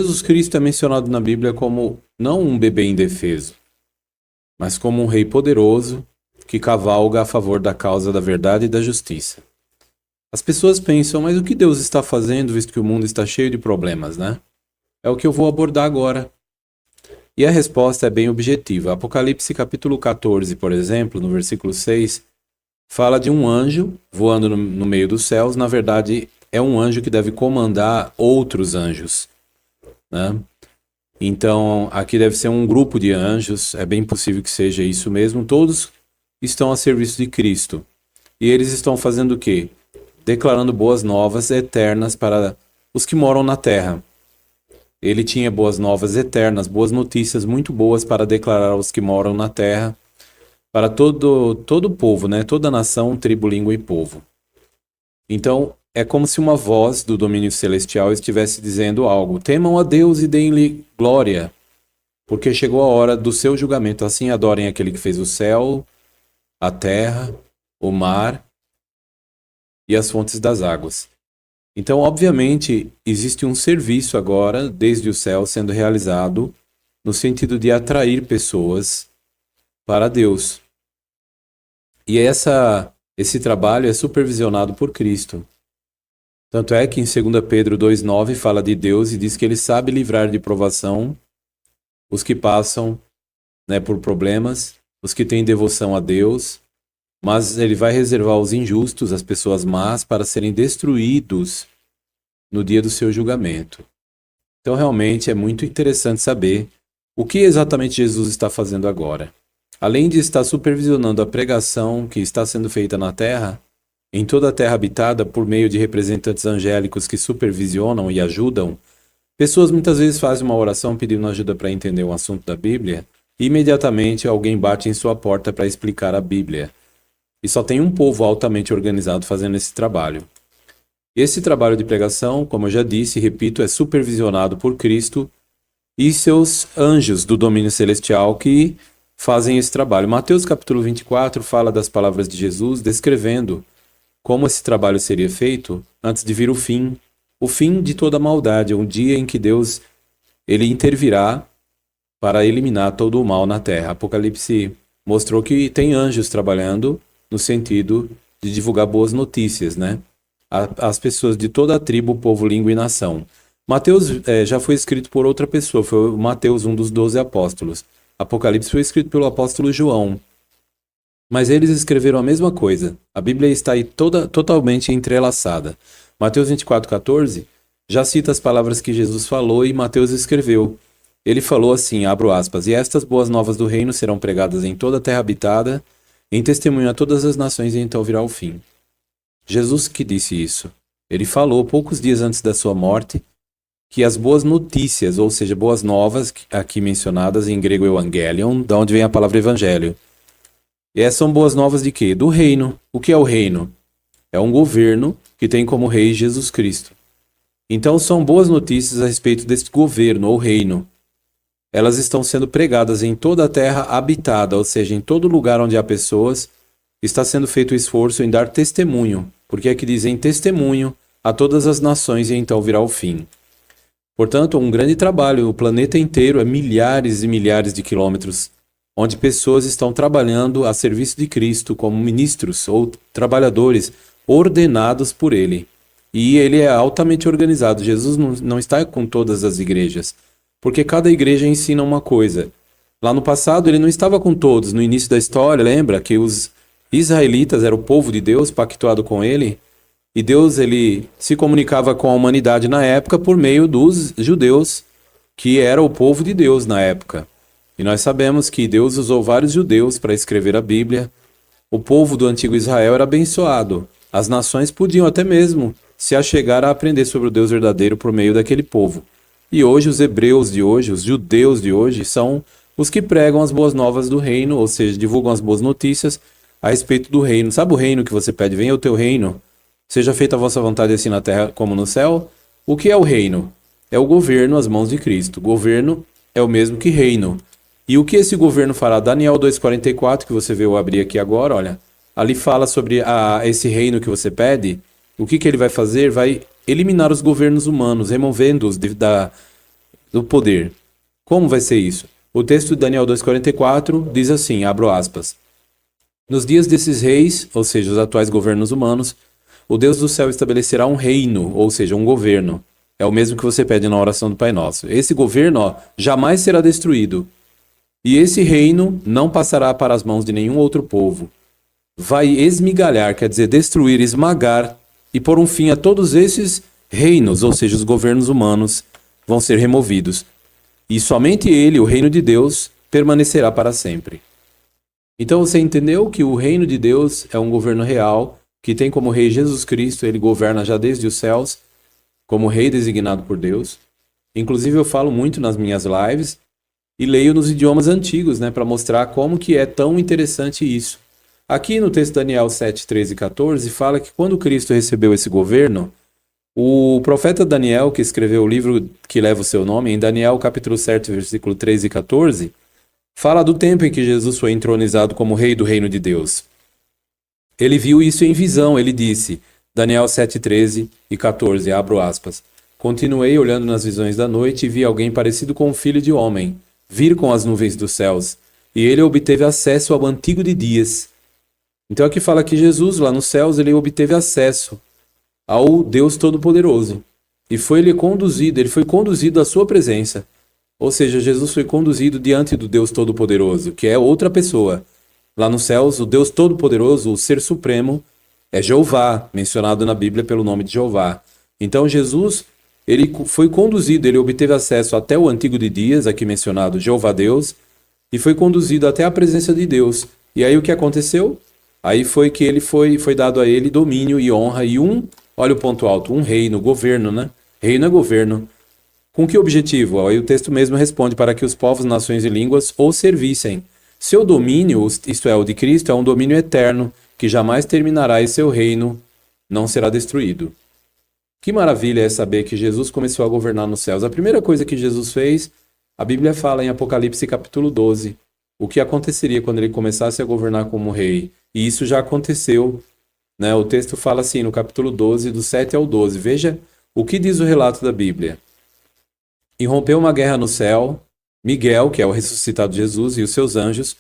Jesus Cristo é mencionado na Bíblia como não um bebê indefeso, mas como um rei poderoso que cavalga a favor da causa da verdade e da justiça. As pessoas pensam, mas o que Deus está fazendo, visto que o mundo está cheio de problemas, né? É o que eu vou abordar agora. E a resposta é bem objetiva. Apocalipse capítulo 14, por exemplo, no versículo 6, fala de um anjo voando no meio dos céus. Na verdade, é um anjo que deve comandar outros anjos, né? Então, aqui deve ser um grupo de anjos, é bem possível que seja isso mesmo. Todos estão a serviço de Cristo. E eles estão fazendo o quê? Declarando boas novas eternas para os que moram na terra. Ele tinha boas novas eternas, boas notícias muito boas para declarar aos que moram na terra, para todo o povo, né? Toda nação, tribo, língua e povo. Então, é como se uma voz do domínio celestial estivesse dizendo algo. Temam a Deus e deem-lhe glória, porque chegou a hora do seu julgamento. Assim adorem aquele que fez o céu, a terra, o mar e as fontes das águas. Então, obviamente, existe um serviço agora, desde o céu, sendo realizado no sentido de atrair pessoas para Deus. E esse trabalho é supervisionado por Cristo. Tanto é que em 2 Pedro 2,9 fala de Deus e diz que ele sabe livrar de provação os que passam, né, por problemas, os que têm devoção a Deus, mas ele vai reservar os injustos, as pessoas más, para serem destruídos no dia do seu julgamento. Então realmente é muito interessante saber o que exatamente Jesus está fazendo agora. Além de estar supervisionando a pregação que está sendo feita na terra, em toda a terra habitada por meio de representantes angélicos que supervisionam e ajudam, pessoas muitas vezes fazem uma oração pedindo ajuda para entender um assunto da Bíblia e imediatamente alguém bate em sua porta para explicar a Bíblia. E só tem um povo altamente organizado fazendo esse trabalho. Esse trabalho de pregação, como eu já disse e repito, é supervisionado por Cristo e seus anjos do domínio celestial que fazem esse trabalho. Mateus capítulo 24 fala das palavras de Jesus descrevendo como esse trabalho seria feito antes de vir o fim de toda maldade, um dia em que Deus ele intervirá para eliminar todo o mal na terra. Apocalipse mostrou que tem anjos trabalhando no sentido de divulgar boas notícias, né? As pessoas de toda a tribo, povo, língua e nação. Mateus já foi escrito por outra pessoa, foi Mateus, um dos 12 apóstolos. Apocalipse foi escrito pelo apóstolo João. Mas eles escreveram a mesma coisa. A Bíblia está aí totalmente entrelaçada. Mateus 24,14 já cita as palavras que Jesus falou e Mateus escreveu. Ele falou assim, abro aspas, e estas boas novas do reino serão pregadas em toda a terra habitada, em testemunho a todas as nações, e então virá o fim. Jesus que disse isso. Ele falou, poucos dias antes da sua morte, que as boas notícias, ou seja, boas novas, aqui mencionadas em grego evangelion, da onde vem a palavra evangelho. E essas são boas novas de quê? Do reino. O que é o reino? É um governo que tem como rei Jesus Cristo. Então são boas notícias a respeito desse governo ou reino. Elas estão sendo pregadas em toda a terra habitada, ou seja, em todo lugar onde há pessoas, está sendo feito o esforço em dar testemunho, porque aqui dizem testemunho a todas as nações e então virá o fim. Portanto, um grande trabalho, o planeta inteiro é milhares e milhares de quilômetros, onde pessoas estão trabalhando a serviço de Cristo como ministros ou trabalhadores ordenados por Ele. E Ele é altamente organizado. Jesus não está com todas as igrejas, porque cada igreja ensina uma coisa. Lá no passado Ele não estava com todos. No início da história, lembra que os israelitas eram o povo de Deus, pactuado com Ele, e Deus ele se comunicava com a humanidade na época por meio dos judeus, que era o povo de Deus na época. E nós sabemos que Deus usou vários judeus para escrever a Bíblia. O povo do antigo Israel era abençoado. As nações podiam até mesmo se achegar a aprender sobre o Deus verdadeiro por meio daquele povo. E hoje os hebreus de hoje, os judeus de hoje, são os que pregam as boas novas do reino, ou seja, divulgam as boas notícias a respeito do reino. Sabe o reino que você pede? Venha o teu reino. Seja feita a vossa vontade assim na terra como no céu. O que é o reino? É o governo às mãos de Cristo. Governo é o mesmo que reino. E o que esse governo fará? Daniel 2,44, que você veio abrir aqui agora, olha. Ali fala sobre esse reino que você pede. O que ele vai fazer? Vai eliminar os governos humanos, removendo-os do poder. Como vai ser isso? O texto de Daniel 2,44 diz assim, abro aspas. Nos dias desses reis, ou seja, os atuais governos humanos, o Deus do céu estabelecerá um reino, ou seja, um governo. É o mesmo que você pede na oração do Pai Nosso. Esse governo, jamais será destruído. E esse reino não passará para as mãos de nenhum outro povo. Vai esmigalhar, quer dizer, destruir, esmagar e pôr um fim a todos esses reinos, ou seja, os governos humanos, vão ser removidos. E somente ele, o reino de Deus, permanecerá para sempre. Então você entendeu que o reino de Deus é um governo real, que tem como rei Jesus Cristo, ele governa já desde os céus, como rei designado por Deus. Inclusive eu falo muito nas minhas lives e leio nos idiomas antigos, né, para mostrar como que é tão interessante isso. Aqui no texto de Daniel 7, 13 e 14, fala que quando Cristo recebeu esse governo, o profeta Daniel, que escreveu o livro que leva o seu nome, em Daniel capítulo 7, versículo 13 e 14, fala do tempo em que Jesus foi entronizado como rei do reino de Deus. Ele viu isso em visão, ele disse, Daniel 7, 13 e 14, abro aspas. Continuei olhando nas visões da noite e vi alguém parecido com um filho de homem, vir com as nuvens dos céus, e ele obteve acesso ao antigo de dias. Então aqui fala que Jesus, lá nos céus, ele obteve acesso ao Deus Todo-Poderoso. E ele foi conduzido à sua presença. Ou seja, Jesus foi conduzido diante do Deus Todo-Poderoso, que é outra pessoa. Lá nos céus, o Deus Todo-Poderoso, o Ser Supremo, é Jeová, mencionado na Bíblia pelo nome de Jeová. Então Jesus, ele foi conduzido, ele obteve acesso até o antigo de dias, aqui mencionado Jeová Deus, e foi conduzido até a presença de Deus. E aí o que aconteceu? Aí foi que ele foi dado a ele domínio e honra e olha o ponto alto, um reino, governo, né? Reino é governo. Com que objetivo? Aí o texto mesmo responde para que os povos, nações e línguas o servissem. Seu domínio, isto é, o de Cristo, é um domínio eterno, que jamais terminará e seu reino não será destruído. Que maravilha é saber que Jesus começou a governar nos céus. A primeira coisa que Jesus fez, a Bíblia fala em Apocalipse capítulo 12, o que aconteceria quando ele começasse a governar como rei. E isso já aconteceu, né? O texto fala assim no capítulo 12, do 7 ao 12. Veja o que diz o relato da Bíblia. Irrompeu uma guerra no céu. Miguel, que é o ressuscitado Jesus, e os seus anjos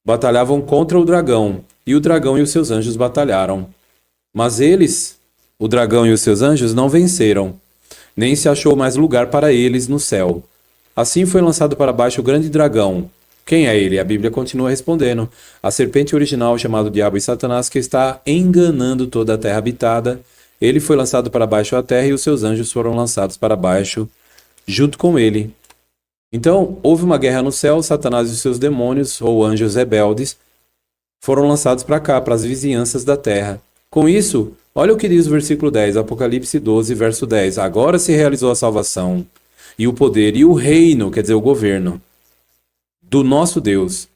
batalhavam contra o dragão, e o dragão e os seus anjos batalharam. Mas eles, o dragão e os seus anjos, não venceram, nem se achou mais lugar para eles no céu. Assim foi lançado para baixo o grande dragão. Quem é ele? A Bíblia continua respondendo. A serpente original, chamado Diabo e Satanás, que está enganando toda a terra habitada. Ele foi lançado para baixo a terra e os seus anjos foram lançados para baixo junto com ele. Então, houve uma guerra no céu, Satanás e os seus demônios, ou anjos rebeldes, foram lançados para cá, para as vizinhanças da terra. Com isso, olha o que diz o versículo 10, Apocalipse 12, verso 10. Agora se realizou a salvação, e o poder, e o reino, quer dizer, o governo, do nosso Deus,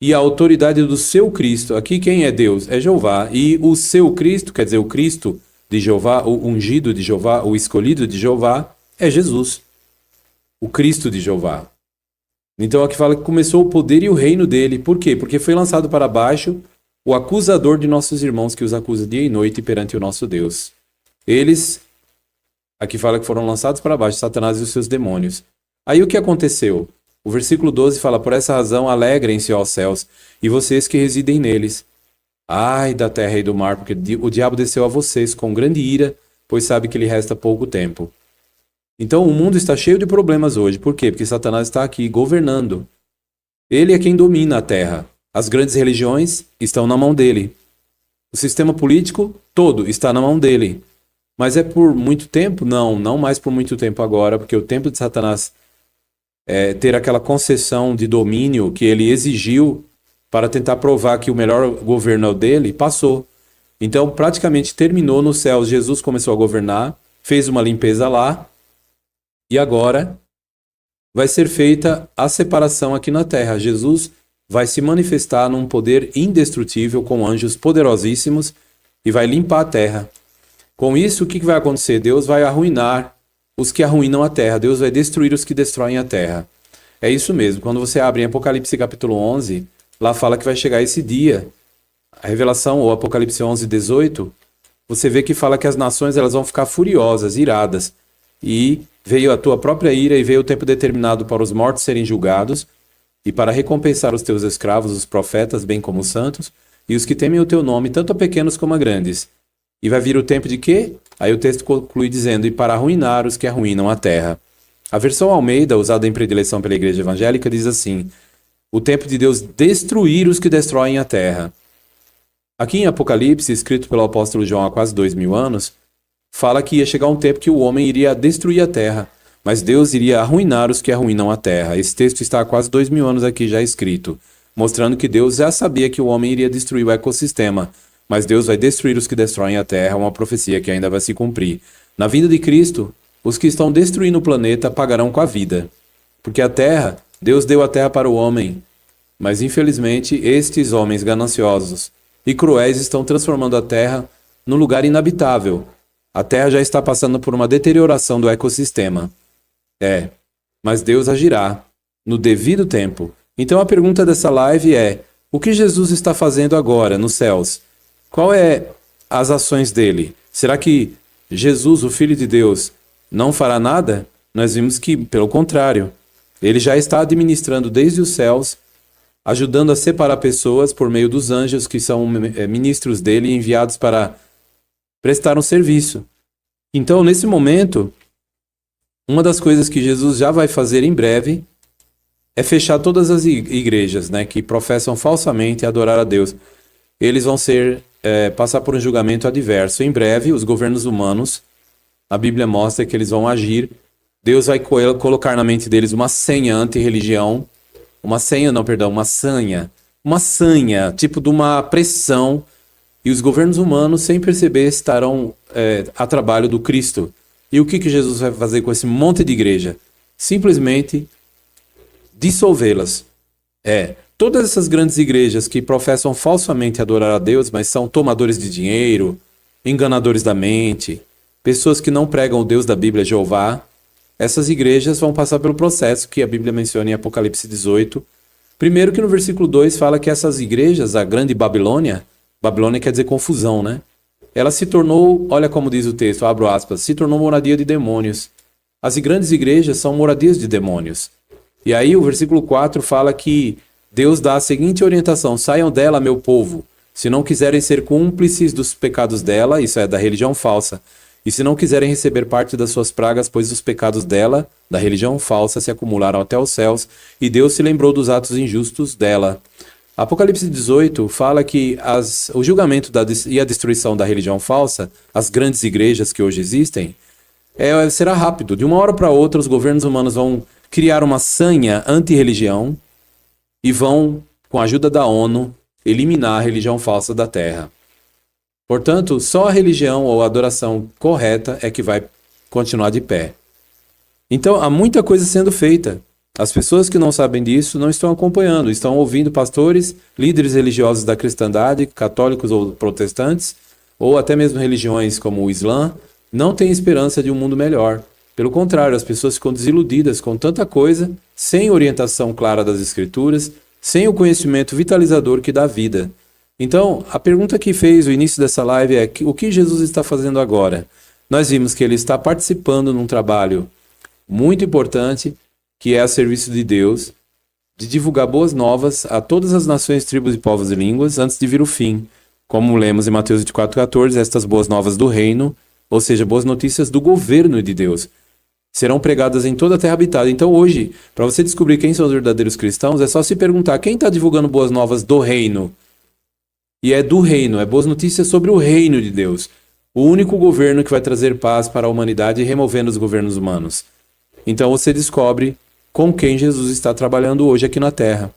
e a autoridade do seu Cristo. Aqui quem é Deus? É Jeová. E o seu Cristo, quer dizer, o Cristo de Jeová, o ungido de Jeová, o escolhido de Jeová, é Jesus. O Cristo de Jeová. Então aqui fala que começou o poder e o reino dele. Por quê? Porque foi lançado para baixo o acusador de nossos irmãos que os acusa dia e noite perante o nosso Deus. Eles, aqui fala que foram lançados para baixo, Satanás e os seus demônios. Aí o que aconteceu? O versículo 12 fala, por essa razão alegrem-se, ó céus, e vocês que residem neles. Ai da terra e do mar, porque o diabo desceu a vocês com grande ira, pois sabe que lhe resta pouco tempo. Então o mundo está cheio de problemas hoje. Por quê? Porque Satanás está aqui governando. Ele é quem domina a terra. As grandes religiões estão na mão dele. O sistema político todo está na mão dele. Mas é por muito tempo? Não mais por muito tempo agora, porque o tempo de Satanás ter aquela concessão de domínio que ele exigiu para tentar provar que o melhor governo é o dele, passou. Então praticamente terminou nos céus. Jesus começou a governar, fez uma limpeza lá, e agora vai ser feita a separação aqui na terra. Jesus vai se manifestar num poder indestrutível com anjos poderosíssimos e vai limpar a terra. Com isso, o que vai acontecer? Deus vai arruinar os que arruinam a terra. Deus vai destruir os que destroem a terra. É isso mesmo. Quando você abre em Apocalipse capítulo 11, lá fala que vai chegar esse dia. A revelação, ou Apocalipse 11, 18, você vê que fala que as nações elas vão ficar furiosas, iradas. e veio a tua própria ira e veio o tempo determinado para os mortos serem julgados e para recompensar os teus escravos, os profetas, bem como os santos, e os que temem o teu nome, tanto a pequenos como a grandes. E vai vir o tempo de quê? Aí o texto conclui dizendo, e para arruinar os que arruinam a terra. A versão Almeida, usada em predileção pela igreja evangélica, diz assim, o tempo de Deus destruir os que destroem a terra. Aqui em Apocalipse, escrito pelo apóstolo João há quase 2000 anos, fala que ia chegar um tempo que o homem iria destruir a terra, mas Deus iria arruinar os que arruinam a terra. Esse texto está há quase 2000 anos aqui já escrito, mostrando que Deus já sabia que o homem iria destruir o ecossistema, mas Deus vai destruir os que destroem a terra, uma profecia que ainda vai se cumprir. Na vinda de Cristo, os que estão destruindo o planeta pagarão com a vida, porque a terra, Deus deu a terra para o homem, mas infelizmente estes homens gananciosos e cruéis estão transformando a terra num lugar inabitável. A terra já está passando por uma deterioração do ecossistema. Mas Deus agirá no devido tempo. Então a pergunta dessa live é, o que Jesus está fazendo agora nos céus? Qual é as ações dele? Será que Jesus, o Filho de Deus, não fará nada? Nós vimos que, pelo contrário, ele já está administrando desde os céus, ajudando a separar pessoas por meio dos anjos que são ministros dele enviados para prestar um serviço. Então, nesse momento, uma das coisas que Jesus já vai fazer em breve é fechar todas as igrejas, né, que professam falsamente adorar a Deus. Eles vão passar por um julgamento adverso. Em breve, os governos humanos, a Bíblia mostra que eles vão agir. Deus vai colocar na mente deles uma senha anti-religião, uma sanha, tipo de uma pressão, e os governos humanos, sem perceber, estarão a trabalho do Cristo. E o que Jesus vai fazer com esse monte de igreja? Simplesmente dissolvê-las. Todas essas grandes igrejas que professam falsamente adorar a Deus, mas são tomadores de dinheiro, enganadores da mente, pessoas que não pregam o Deus da Bíblia, Jeová, essas igrejas vão passar pelo processo que a Bíblia menciona em Apocalipse 18. Primeiro que no versículo 2 fala que essas igrejas, a grande Babilônia quer dizer confusão, né? Ela se tornou, olha como diz o texto, abro aspas, se tornou moradia de demônios. As grandes igrejas são moradias de demônios. E aí o versículo 4 fala que Deus dá a seguinte orientação, saiam dela, meu povo, se não quiserem ser cúmplices dos pecados dela, isso é da religião falsa, e se não quiserem receber parte das suas pragas, pois os pecados dela, da religião falsa, se acumularam até os céus, e Deus se lembrou dos atos injustos dela. Apocalipse 18 fala que o julgamento e a destruição da religião falsa, as grandes igrejas que hoje existem, será rápido. De uma hora para outra, os governos humanos vão criar uma sanha anti-religião e vão, com a ajuda da ONU, eliminar a religião falsa da Terra. Portanto, só a religião ou a adoração correta é que vai continuar de pé. Então, há muita coisa sendo feita. As pessoas que não sabem disso não estão acompanhando, estão ouvindo pastores, líderes religiosos da cristandade, católicos ou protestantes, ou até mesmo religiões como o Islã, não têm esperança de um mundo melhor. Pelo contrário, as pessoas ficam desiludidas com tanta coisa, sem orientação clara das Escrituras, sem o conhecimento vitalizador que dá vida. Então, a pergunta que fez o início dessa live é o que Jesus está fazendo agora? Nós vimos que ele está participando num trabalho muito importante, que é a serviço de Deus, de divulgar boas novas a todas as nações, tribos e povos e línguas antes de vir o fim. Como lemos em Mateus 24,14, estas boas novas do reino, ou seja, boas notícias do governo de Deus, serão pregadas em toda a terra habitada. Então hoje, para você descobrir quem são os verdadeiros cristãos, é só se perguntar quem está divulgando boas novas do reino. E é do reino, é boas notícias sobre o reino de Deus. O único governo que vai trazer paz para a humanidade, removendo os governos humanos. Então você descobre com quem Jesus está trabalhando hoje aqui na Terra.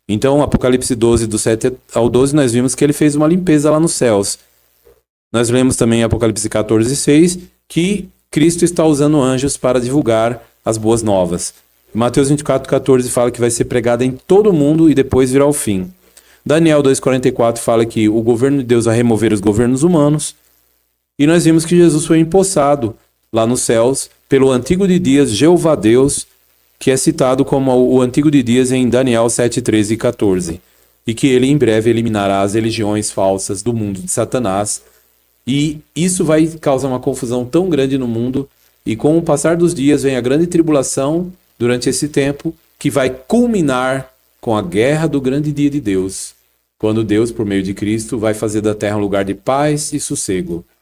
Então, Apocalipse 12, do 7 ao 12, nós vimos que ele fez uma limpeza lá nos céus. Nós lemos também em Apocalipse 14, 6, que Cristo está usando anjos para divulgar as boas novas. Mateus 24, 14 fala que vai ser pregada em todo o mundo e depois virá o fim. Daniel 2,44 fala que o governo de Deus vai remover os governos humanos. E nós vimos que Jesus foi empossado lá nos céus pelo Antigo de Dias, Jeová Deus, que é citado como o Antigo de Dias em Daniel 7, 13 e 14. E que ele em breve eliminará as religiões falsas do mundo de Satanás E isso vai causar uma confusão tão grande no mundo, e com o passar dos dias vem a grande tribulação durante esse tempo, que vai culminar com a guerra do grande dia de Deus, quando Deus, por meio de Cristo, vai fazer da terra um lugar de paz e sossego.